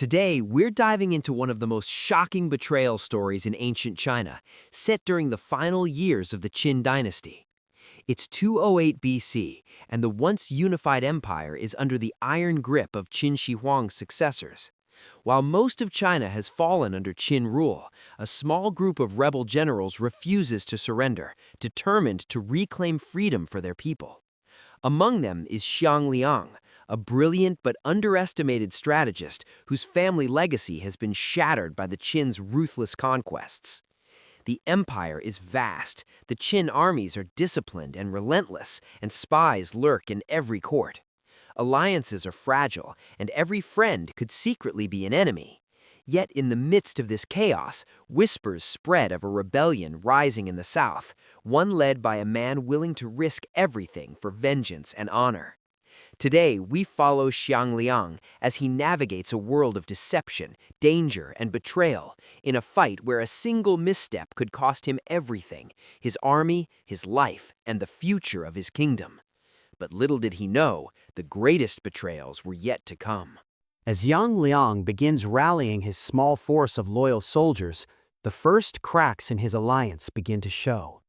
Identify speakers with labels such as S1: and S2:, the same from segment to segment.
S1: Today, we're diving into one of the most shocking betrayal stories in ancient China, set during the final years of the Qin dynasty. It's 208 BC, and the once unified empire is under the iron grip of Qin Shi Huang's successors. While most of China has fallen under Qin rule, a small group of rebel generals refuses to surrender, determined to reclaim freedom for their people. Among them is Xiang Liang, a brilliant but underestimated strategist whose family legacy has been shattered by the Qin's ruthless conquests. The empire is vast, the Qin armies are disciplined and relentless, and spies lurk in every court. Alliances are fragile, and every friend could secretly be an enemy. Yet in the midst of this chaos, whispers spread of a rebellion rising in the south, one led by a man willing to risk everything for vengeance and honor. Today, we follow Xiang Liang as he navigates a world of deception, danger, and betrayal in a fight where a single misstep could cost him everything: his army, his life, and the future of his kingdom. But little did he know, the greatest betrayals were yet to come.
S2: As Yang Liang begins rallying his small force of loyal soldiers, the first cracks in his alliance begin to show.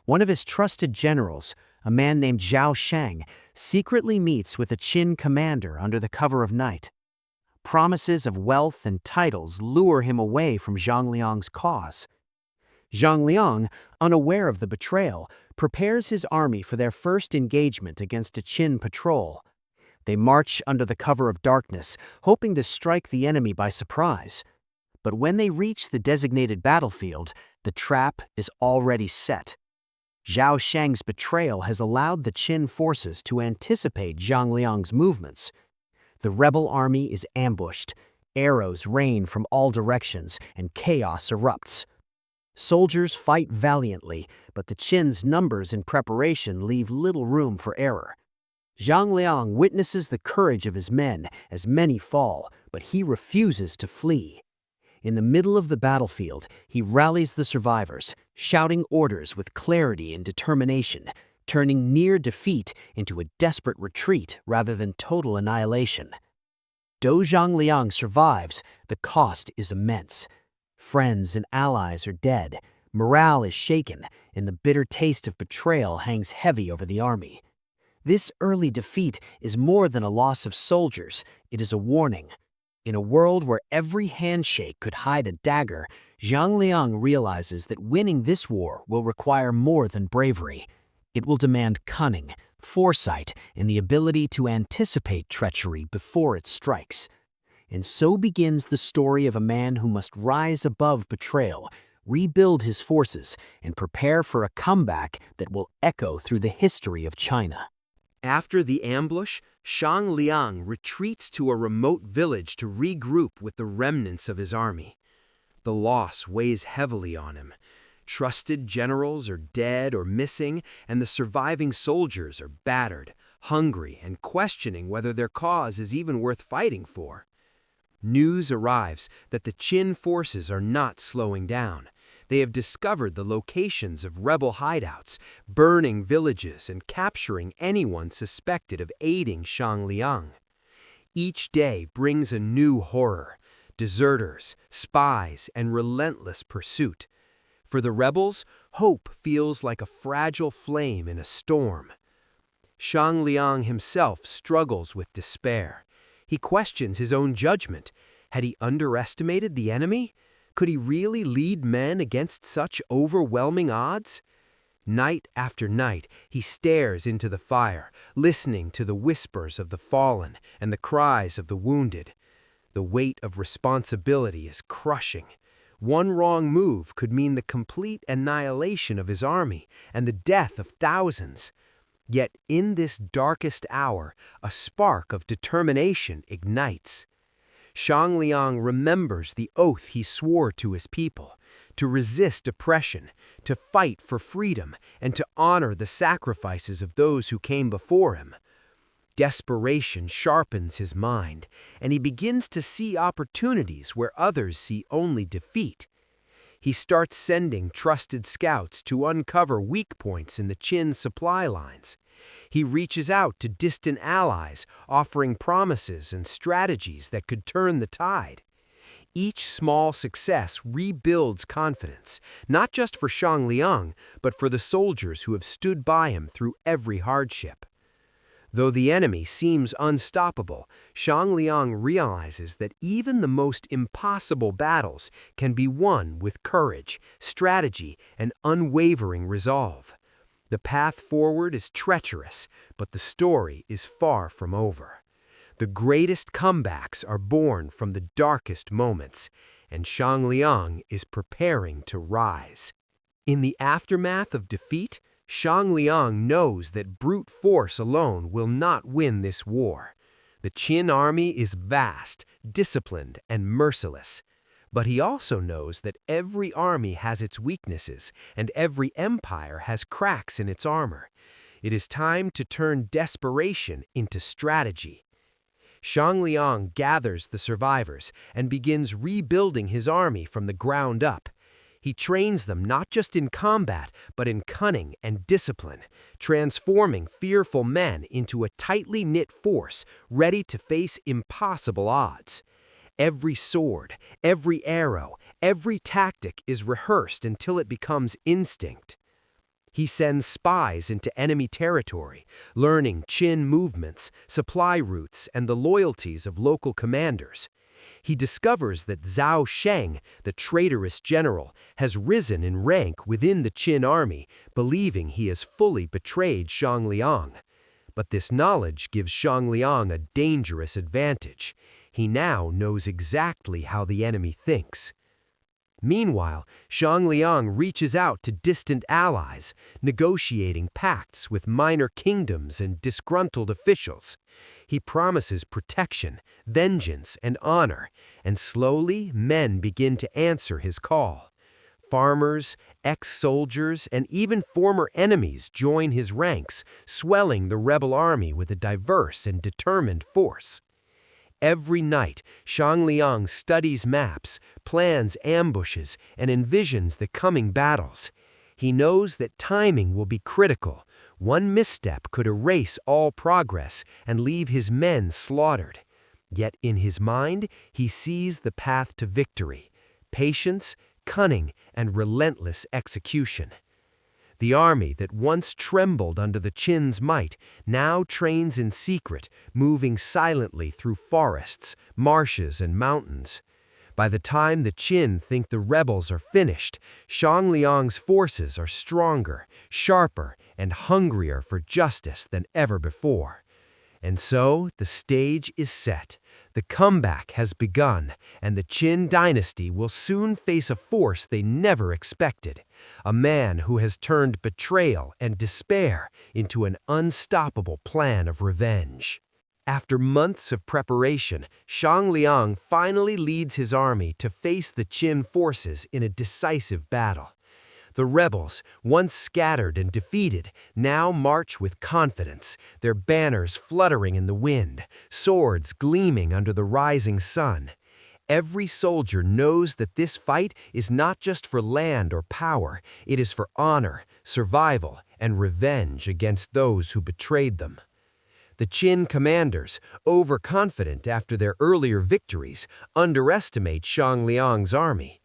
S2: One of his trusted generals, a man named Zhao Shang, secretly meets with a Qin commander under the cover of night. Promises of wealth and titles lure him away from Zhang Liang's cause. Zhang Liang, unaware of the betrayal, prepares his army for their first engagement against a Qin patrol. They march under the cover of darkness, hoping to strike the enemy by surprise. But when they reach the designated battlefield, the trap is already set. Zhao Shang's betrayal has allowed the Qin forces to anticipate Zhang Liang's movements. The rebel army is ambushed, arrows rain from all directions, and chaos erupts. Soldiers fight valiantly, but the Qin's numbers and preparation leave little room for error. Zhang Liang witnesses the courage of his men as many fall, but he refuses to flee. In the middle of the battlefield, he rallies the survivors, shouting orders with clarity and determination, turning near defeat into a desperate retreat rather than total annihilation. Though Zhang Liang survives, the cost is immense. Friends and allies are dead, morale is shaken, and the bitter taste of betrayal hangs heavy over the army. This early defeat is more than a loss of soldiers, it is a warning. In a world where every handshake could hide a dagger, Zhang Liang realizes that winning this war will require more than bravery. It will demand cunning, foresight, and the ability to anticipate treachery before it strikes. And so begins the story of a man who must rise above betrayal, rebuild his forces, and prepare for a comeback that will echo through the history of China.
S1: After the ambush, Xiang Liang retreats to a remote village to regroup with the remnants of his army. The loss weighs heavily on him. Trusted generals are dead or missing, and the surviving soldiers are battered, hungry, and questioning whether their cause is even worth fighting for. News arrives that the Qin forces are not slowing down. They have discovered the locations of rebel hideouts, burning villages and capturing anyone suspected of aiding Xiang Liang. Each day brings a new horror: deserters, spies, and relentless pursuit. For the rebels, hope feels like a fragile flame in a storm. Xiang Liang himself struggles with despair. He questions his own judgment. Had he underestimated the enemy? Could he really lead men against such overwhelming odds? Night after night, he stares into the fire, listening to the whispers of the fallen and the cries of the wounded. The weight of responsibility is crushing. One wrong move could mean the complete annihilation of his army and the death of thousands. Yet in this darkest hour, a spark of determination ignites. Xiang Liang remembers the oath he swore to his people: to resist oppression, to fight for freedom, and to honor the sacrifices of those who came before him. Desperation sharpens his mind, and he begins to see opportunities where others see only defeat. He starts sending trusted scouts to uncover weak points in the Qin supply lines. He reaches out to distant allies, offering promises and strategies that could turn the tide. Each small success rebuilds confidence, not just for Shang Liang, but for the soldiers who have stood by him through every hardship. Though the enemy seems unstoppable, Shang Liang realizes that even the most impossible battles can be won with courage, strategy, and unwavering resolve. The path forward is treacherous, but the story is far from over. The greatest comebacks are born from the darkest moments, and Shang Liang is preparing to rise. In the aftermath of defeat, Shang Liang knows that brute force alone will not win this war. The Qin army is vast, disciplined, and merciless. But he also knows that every army has its weaknesses, and every empire has cracks in its armor. It is time to turn desperation into strategy. Shang Liang gathers the survivors and begins rebuilding his army from the ground up. He trains them not just in combat, but in cunning and discipline, transforming fearful men into a tightly knit force ready to face impossible odds. Every sword, every arrow, every tactic is rehearsed until it becomes instinct. He sends spies into enemy territory, learning Qin movements, supply routes, and the loyalties of local commanders. He discovers that Zhao Sheng, the traitorous general, has risen in rank within the Qin army, believing he has fully betrayed Shang Liang. But this knowledge gives Shang Liang a dangerous advantage. He now knows exactly how the enemy thinks. Meanwhile, Shang Liang reaches out to distant allies, negotiating pacts with minor kingdoms and disgruntled officials. He promises protection, vengeance, and honor, and slowly men begin to answer his call. Farmers, ex-soldiers, and even former enemies join his ranks, swelling the rebel army with a diverse and determined force. Every night, Shang Liang studies maps, plans ambushes, and envisions the coming battles. He knows that timing will be critical. One misstep could erase all progress and leave his men slaughtered. Yet in his mind, he sees the path to victory: patience, cunning, and relentless execution. The army that once trembled under the Qin's might now trains in secret, moving silently through forests, marshes, and mountains. By the time the Qin think the rebels are finished, Shang Liang's forces are stronger, sharper, and hungrier for justice than ever before. And so the stage is set. The comeback has begun, and the Qin dynasty will soon face a force they never expected. A man who has turned betrayal and despair into an unstoppable plan of revenge. After months of preparation, Shang Liang finally leads his army to face the Qin forces in a decisive battle. The rebels, once scattered and defeated, now march with confidence, their banners fluttering in the wind, swords gleaming under the rising sun. Every soldier knows that this fight is not just for land or power, it is for honor, survival, and revenge against those who betrayed them. The Qin commanders, overconfident after their earlier victories, underestimate Shang Liang's army.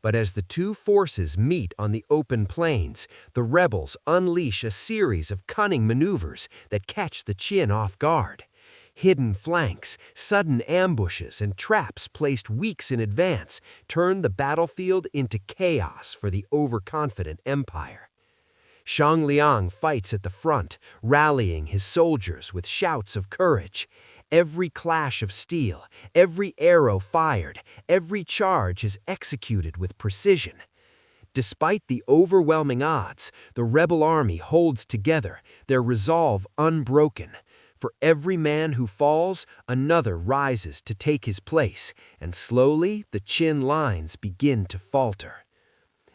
S1: But as the two forces meet on the open plains, the rebels unleash a series of cunning maneuvers that catch the Qin off guard. Hidden flanks, sudden ambushes, and traps placed weeks in advance turn the battlefield into chaos for the overconfident empire. Shang Liang fights at the front, rallying his soldiers with shouts of courage. Every clash of steel, every arrow fired, every charge is executed with precision. Despite the overwhelming odds, the rebel army holds together, their resolve unbroken. For every man who falls, another rises to take his place, and slowly the Qin lines begin to falter.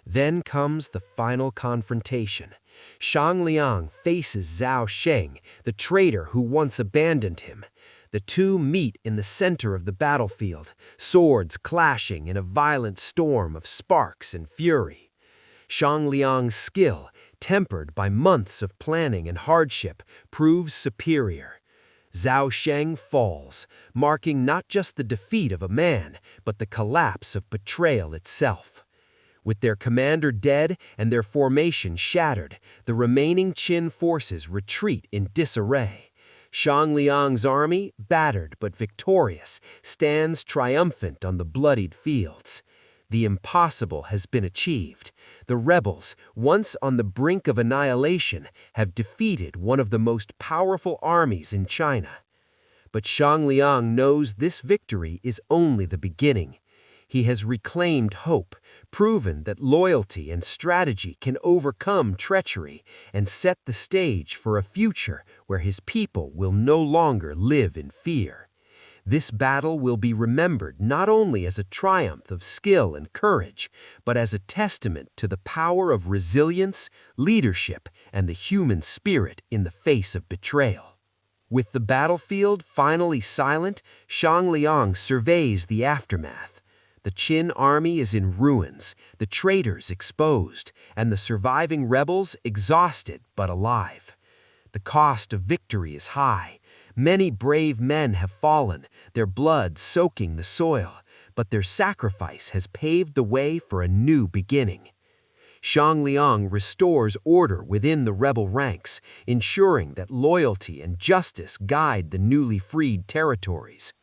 S1: Then comes the final confrontation. Shang Liang faces Zhao Sheng, the traitor who once abandoned him. The two meet in the center of the battlefield, swords clashing in a violent storm of sparks and fury. Shang Liang's skill, tempered by months of planning and hardship, proves superior. Zhao Sheng falls, marking not just the defeat of a man, but the collapse of betrayal itself. With their commander dead and their formation shattered, the remaining Qin forces retreat in disarray. Shang Liang's army, battered but victorious, stands triumphant on the bloodied fields. The impossible has been achieved. The rebels, once on the brink of annihilation, have defeated one of the most powerful armies in China. But Shang Liang knows this victory is only the beginning. He has reclaimed hope, proven that loyalty and strategy can overcome treachery, and set the stage for a future where his people will no longer live in fear. This battle will be remembered not only as a triumph of skill and courage, but as a testament to the power of resilience, leadership, and the human spirit in the face of betrayal. With the battlefield finally silent, Shang Liang surveys the aftermath. The Qin army is in ruins, the traitors exposed, and the surviving rebels exhausted but alive. The cost of victory is high. Many brave men have fallen, their blood soaking the soil, but their sacrifice has paved the way for a new beginning. Shang Liang restores order within the rebel ranks, ensuring that loyalty and justice guide the newly freed territories.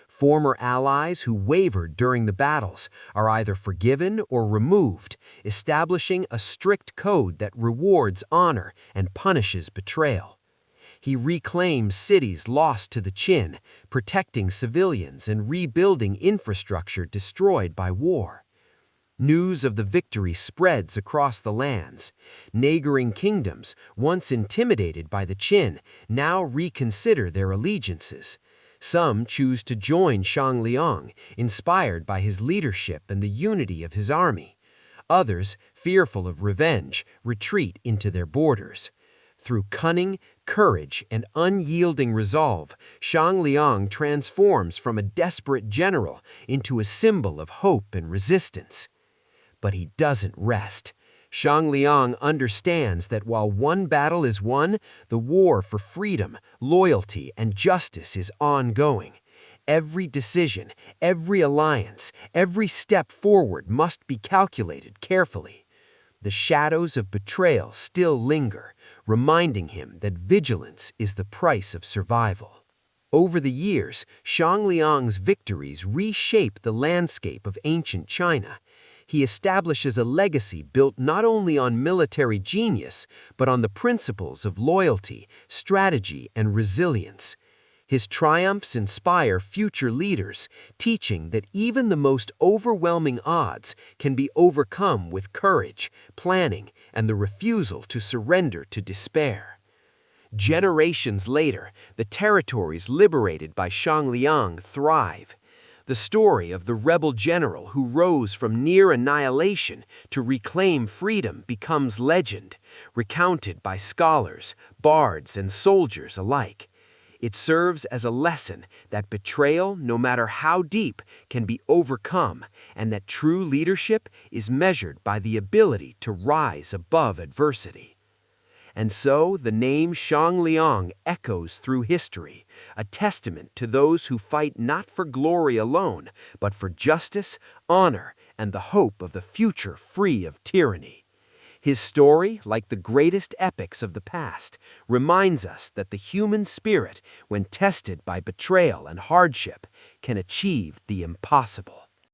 S1: Former allies who wavered during the battles are either forgiven or removed, establishing a strict code that rewards honor and punishes betrayal. He reclaims cities lost to the Qin, protecting civilians and rebuilding infrastructure destroyed by war. News of the victory spreads across the lands. Neighboring kingdoms, once intimidated by the Qin, now reconsider their allegiances. Some choose to join Shang Liang, inspired by his leadership and the unity of his army. Others, fearful of revenge, retreat into their borders. Through cunning, courage, and unyielding resolve, Shang Liang transforms from a desperate general into a symbol of hope and resistance. But he doesn't rest. Shang Liang understands that while one battle is won, the war for freedom, loyalty, and justice is ongoing. Every decision, every alliance, every step forward must be calculated carefully. The shadows of betrayal still linger, reminding him that vigilance is the price of survival. Over the years, Shang Liang's victories reshape the landscape of ancient China. He establishes a legacy built not only on military genius, but on the principles of loyalty, strategy, and resilience. His triumphs inspire future leaders, teaching that even the most overwhelming odds can be overcome with courage, planning, and the refusal to surrender to despair. Generations later, the territories liberated by Shang Liang thrive. The story of the rebel general who rose from near annihilation to reclaim freedom becomes legend, recounted by scholars, bards, and soldiers alike. It serves as a lesson that betrayal, no matter how deep, can be overcome, and that true leadership is measured by the ability to rise above adversity. And so the name Shang Liang echoes through history, a testament to those who fight not for glory alone, but for justice, honor, and the hope of the future free of tyranny. His story, like the greatest epics of the past, reminds us that the human spirit, when tested by betrayal and hardship, can achieve the impossible.